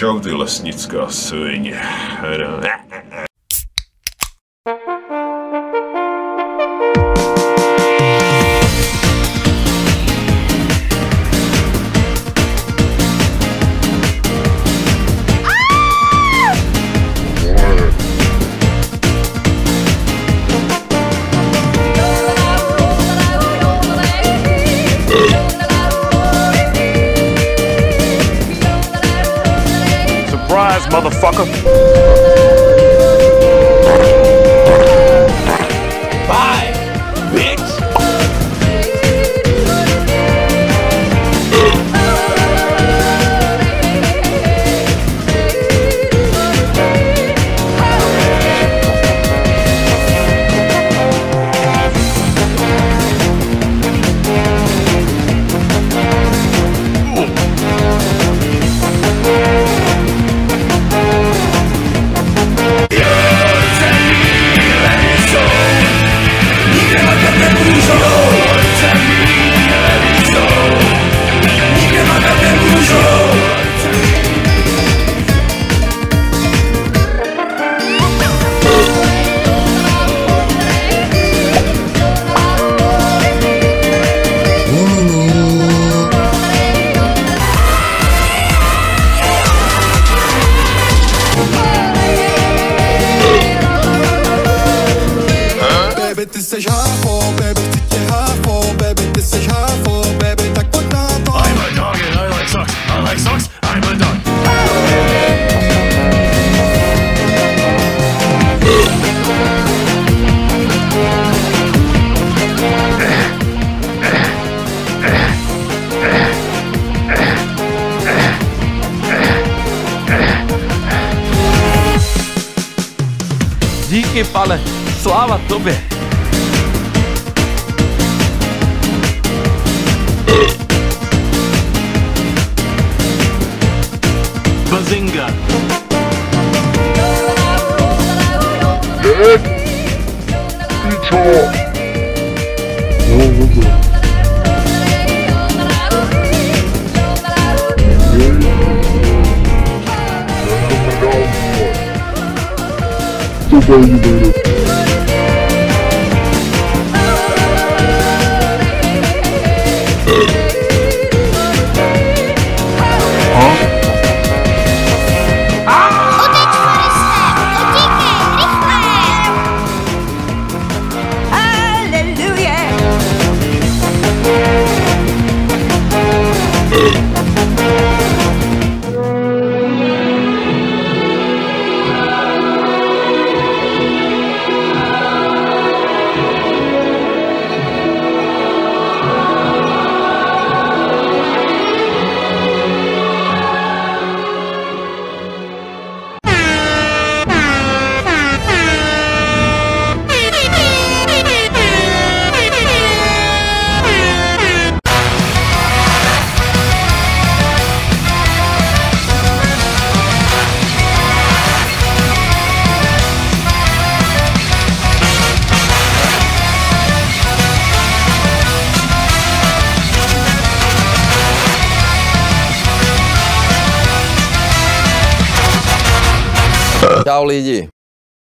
Čau ty lesnická svině. Surprise, motherfucker! Bye, bitch! Ty seš hafo, baby, chci tě hafo, baby, ty seš hafo, baby, tak pojď na to. I'm a dog and I like socks, I'm a dog. Díky, pane, sláva tobě. Bazinga. Čau lidi,